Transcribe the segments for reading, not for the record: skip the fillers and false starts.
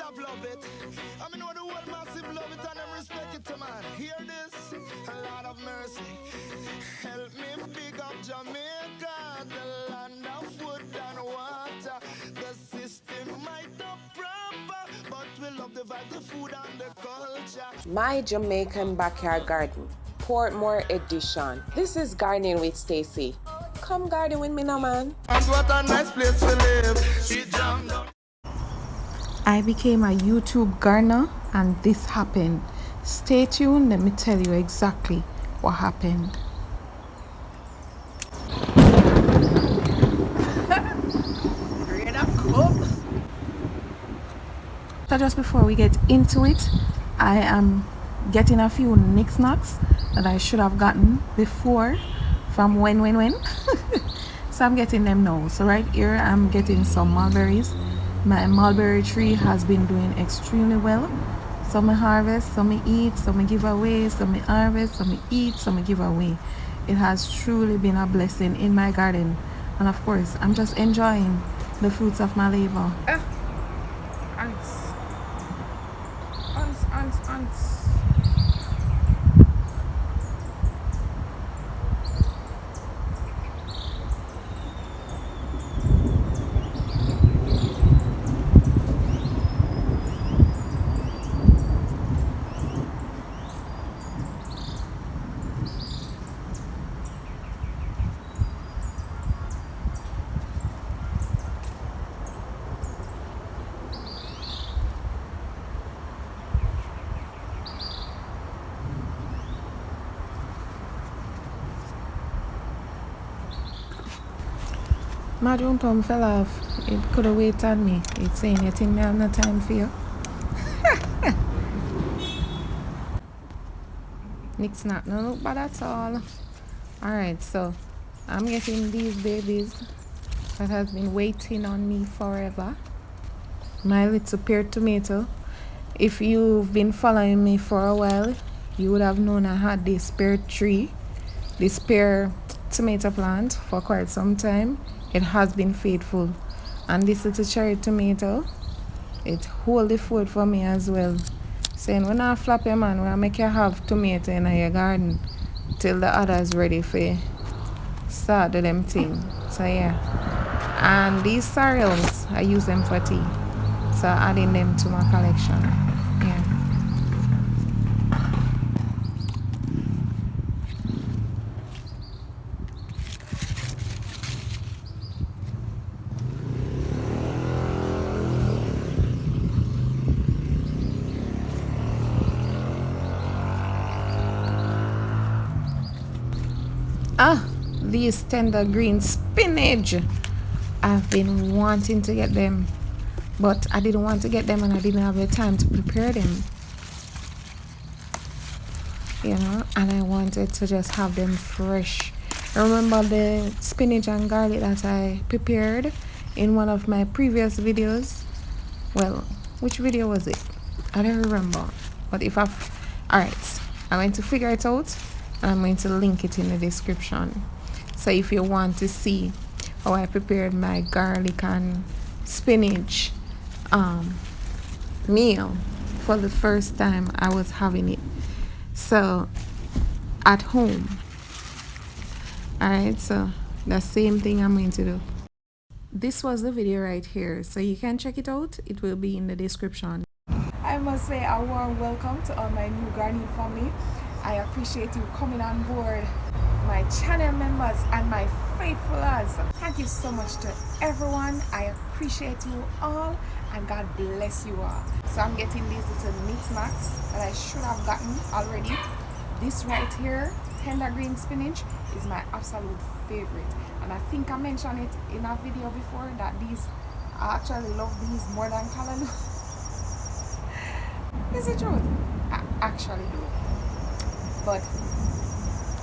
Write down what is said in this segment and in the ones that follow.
have love it. I mean, know the world massive love it and them respect it to man. Hear this? A lot of mercy. Help me pick up Jamaica, the land of wood and water. The system might not proper, but we love the vibe, the food and the culture. My Jamaican Backyard Garden, Portmore edition. This is Gardening with Stacey. Come garden with me now, man. And what a nice place to live. She jammed up. I became a YouTube gardener and this happened. Stay tuned, let me tell you exactly what happened. So just before we get into it, I am getting a few knickknacks that I should have gotten before from when. So I'm getting them now. So right here I'm getting some mulberries. My mulberry tree has been doing extremely well. Some I harvest, some I eat, some I give away, some I harvest, some I eat, some I give away. It has truly been a blessing in my garden. And of course, I'm just enjoying the fruits of my labor. Ants. My jump pump fell off. It could have waited on me. It's saying you think I have no time for you. Nick's not no look bad at all. Alright, so I'm getting these babies that has been waiting on me forever. My little pear tomato. If you've been following me for a while, you would have known I had this pear tree, this pear tomato plant for quite some time. It has been faithful, and this little cherry tomato, it hold the food for me as well. Saying when I flap your man, when I make you have tomato in your garden till the others ready for start do them thing. So yeah, and these cereals I use them for tea, so adding them to my collection. Yeah. These tender green spinach, I've been wanting to get them, but I didn't want to get them and I didn't have the time to prepare them, you know, and I wanted to just have them fresh. Remember the spinach and garlic that I prepared in one of my previous videos? Well, which video was it? I don't remember, but if I've alright, I'm going to figure it out and I'm going to link it in the description. So if you want to see how I prepared my garlic and spinach meal for the first time I was having it, so at home. Alright, so the same thing I'm going to do. This was the video right here, so you can check it out. It will be in the description. I must say a warm welcome to all my new gardening family. I appreciate you coming on board, my channel members and my faithfulers. Thank you so much to everyone. I appreciate you all and God bless you all. So I'm getting these little knickknacks that I should have gotten already. This right here, tender green spinach, is my absolute favorite, and I think I mentioned it in a video before that I actually love these more than callaloo. Is it true? I actually do. But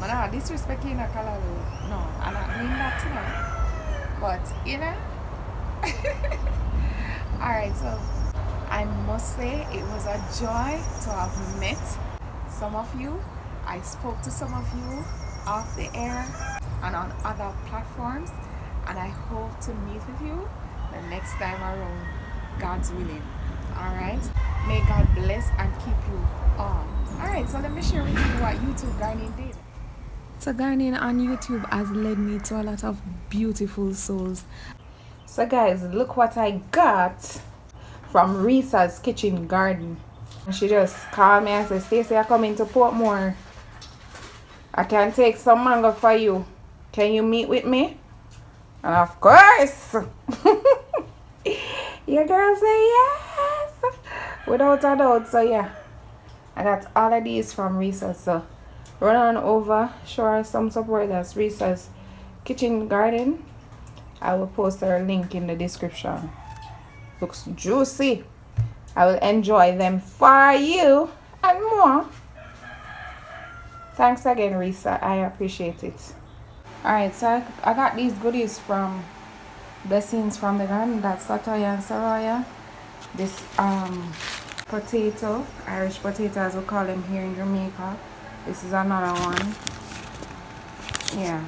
I'm not disrespecting a callaloo. No, I'm not doing that tonight. But you know. Alright, so I must say it was a joy to have met some of you. I spoke to some of you off the air and on other platforms, and I hope to meet with you the next time around, God's willing. All right. May God bless and keep you all. All right. So let me share with you what YouTube gardening did. So gardening on YouTube has led me to a lot of beautiful souls. So guys, look what I got from Risa's kitchen garden. She just called me and said, Stacey, I come into Portmore. I can take some mango for you. Can you meet with me? And of course, your girl say yes, without a doubt. So yeah, I got all of these from Risa's. So run on over, show her some support. That's Risa's kitchen garden. I will post her link in the description. Looks juicy. I will enjoy them for you and more. Thanks again, Risa. I appreciate it. Alright, so I got these goodies from Blessings from the Garden. That's Latoya and Soraya. This potato, Irish potato as we call them here in Jamaica. This is another one. Yeah.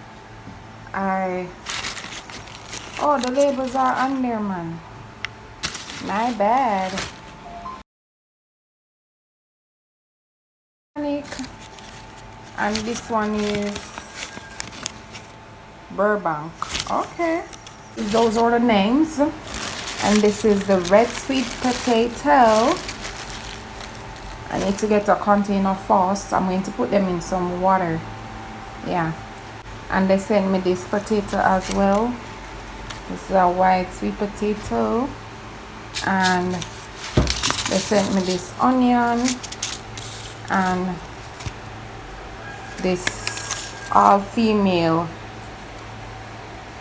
Oh, the labels are on there, man. My bad. And this one is Burbank. Okay. Those are the names. And this is the red sweet potato. I need to get a container first. I'm going to put them in some water. Yeah. And they sent me this potato as well. This is a white sweet potato. And they sent me this onion. And this all-female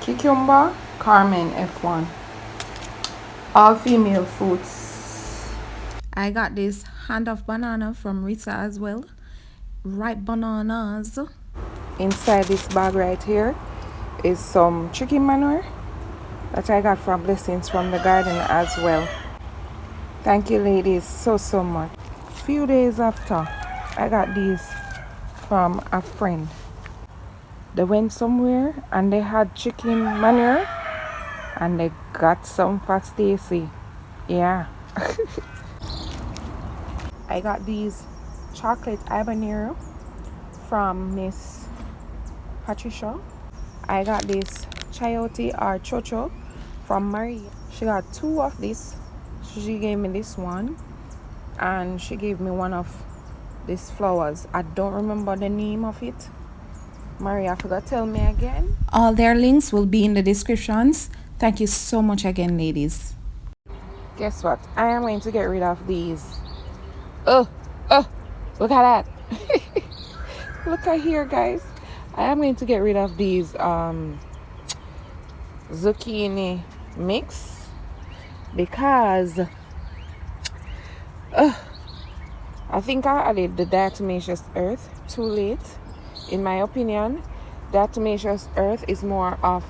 cucumber, Carmen F1. All-female fruits. I got this hand of banana from Rita as well. Ripe bananas. Inside this bag right here is some chicken manure that I got from Blessings from the Garden as well. Thank you ladies so much. Few days after, I got these from a friend. They went somewhere and they had chicken manure and they got some for Stacey. Yeah. I got these chocolate habanero from Miss Patricia. I got this chayote or chocho from Maria. She got 2 of this. She gave me this one and she gave me one of these flowers. I don't remember the name of it. Maria, forgot to tell me again. All their links will be in the descriptions. Thank you so much again, ladies. Guess what? I am going to get rid of these. Oh, look at that. Look at here, guys. I am going to get rid of these zucchini mix because I think I added the diatomaceous earth too late. In my opinion, diatomaceous earth is more of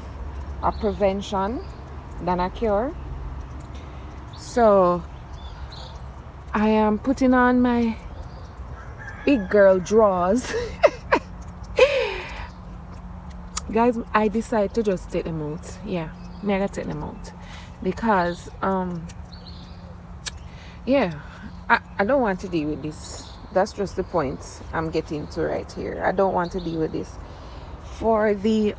a prevention than a cure. So I am putting on my big girl drawers. Guys, I decided to just take them out. Yeah, I gotta take them out because yeah, I don't want to deal with this. That's just the point I'm getting to right here. I don't want to deal with this. For the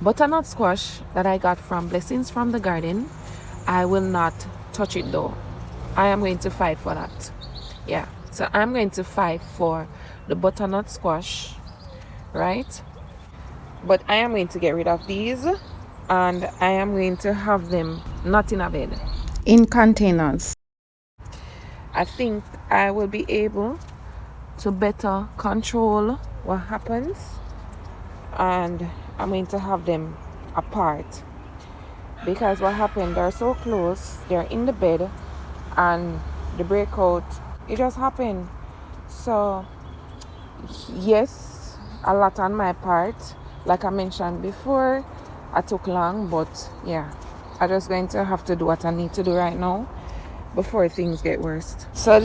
butternut squash that I got from Blessings from the Garden, I will not touch it though. I am going to fight for that. Yeah, so I'm going to fight for the butternut squash, right? But I am going to get rid of these and I am going to have them not in a bed, in containers. I think I will be able to better control what happens, and I'm going to have them apart because what happened, they're so close, they're in the bed, and the breakout, it just happened. So yes, a lot on my part. Like I mentioned before, I took long, but yeah, I'm just going to have to do what I need to do right now before things get worse. So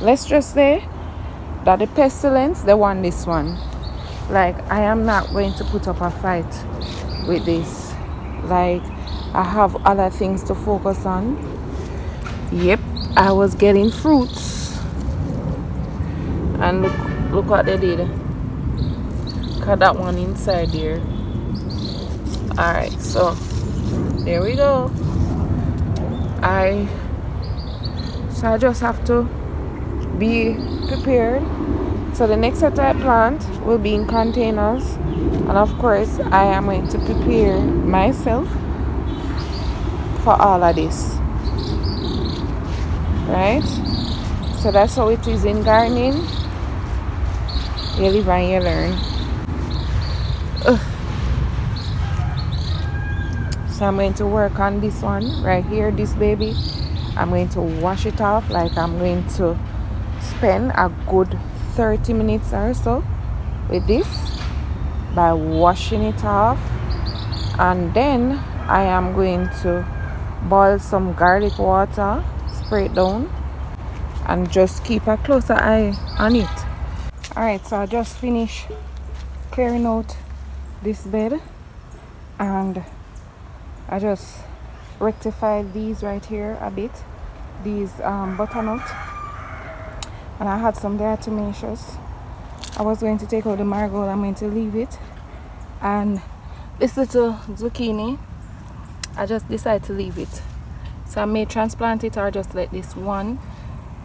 let's just say that the pestilence, they won this one. Like, I am not going to put up a fight with this. Like, I have other things to focus on. Yep, I was getting fruits. And look what they did. Cut that one inside there. Alright, so there we go. I just have to be prepared. So the next set I plant will be in containers, and of course I am going to prepare myself for all of this, right? So that's how it is in gardening. You live and you learn. So I'm going to work on this one right here, this baby. I'm going to wash it off. Like I'm going to spend a good 30 minutes or so with this by washing it off, and then I am going to boil some garlic water, spray it down, and just keep a closer eye on it. Alright, so I just finished clearing out this bed, and I just rectified these right here a bit, these butternut, and I had some diatomaceous. I was going to take out the marigold. I'm going to leave it, and this little zucchini I just decided to leave it, so I may transplant it or just let this one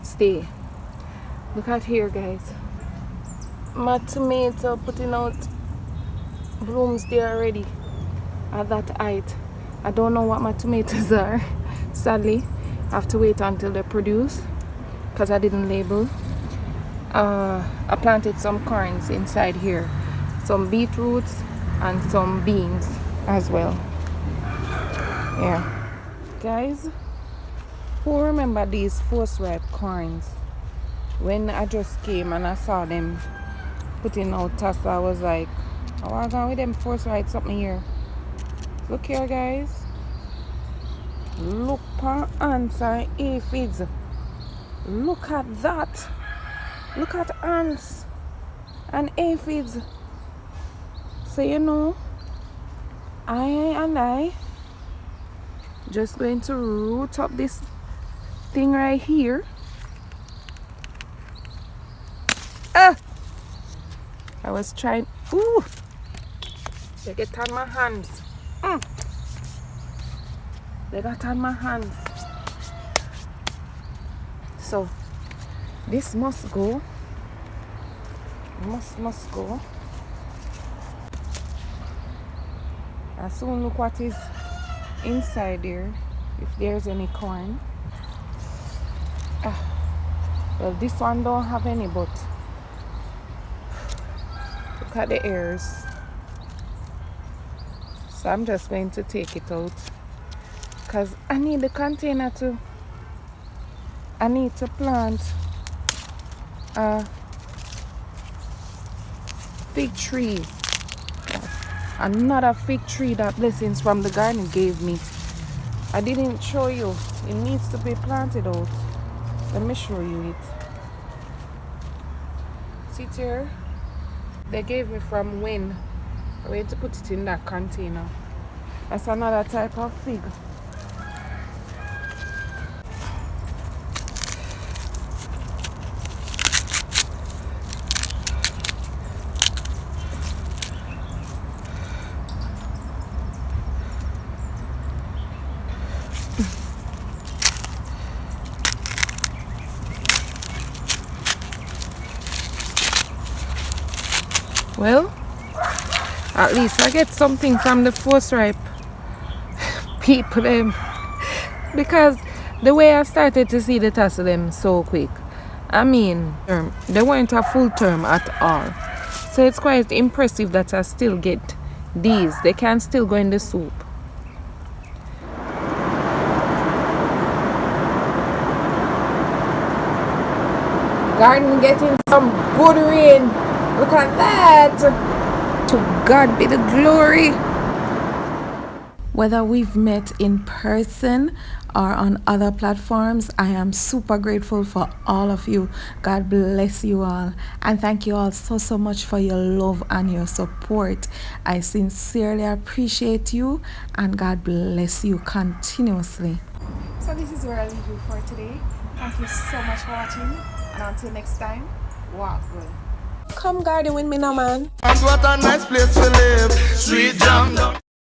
stay. Look at here, guys, my tomato putting out blooms there already at that height. I don't know what my tomatoes are. Sadly, I have to wait until they produce because I didn't label. I planted some corns inside here, some beetroots and some beans as well. Yeah, guys, who remember these force-ripe corns? When I just came and I saw them putting out tassel, I was like, oh, I'm going with them force-ripe something here. Look here, guys. Look for ants and aphids. Look at that. Look at ants and aphids. So you know, I just going to root up this thing right here. I was trying. Ooh, they get on my hands. They got on my hands. So this must go. Must go. And soon look what is inside there, if there's any corn. Well, this one don't have any, but look at the ears. So I'm just going to take it out because I need the container to. I need to plant a fig tree. Another fig tree that Blessings from the garden gave me. I didn't show you. It needs to be planted out. Let me show you it. See it here? They gave me from when. I went to put it in that container. That's another type of fig. Well, at least I get something from the force-ripe people them, because the way I started to see the tassel them so quick, I mean, they weren't a full term at all. So it's quite impressive that I still get these. They can still go in the soup. Garden getting some good rain. Look at that. To God be the glory. Whether we've met in person or on other platforms, I am super grateful for all of you. God bless you all. And thank you all so much for your love and your support. I sincerely appreciate you, and God bless you continuously. So this is where I leave you for today. Thank you so much for watching, and until next time, walk well. Come garden with me now, man. And what a nice place to live. Sweet jam.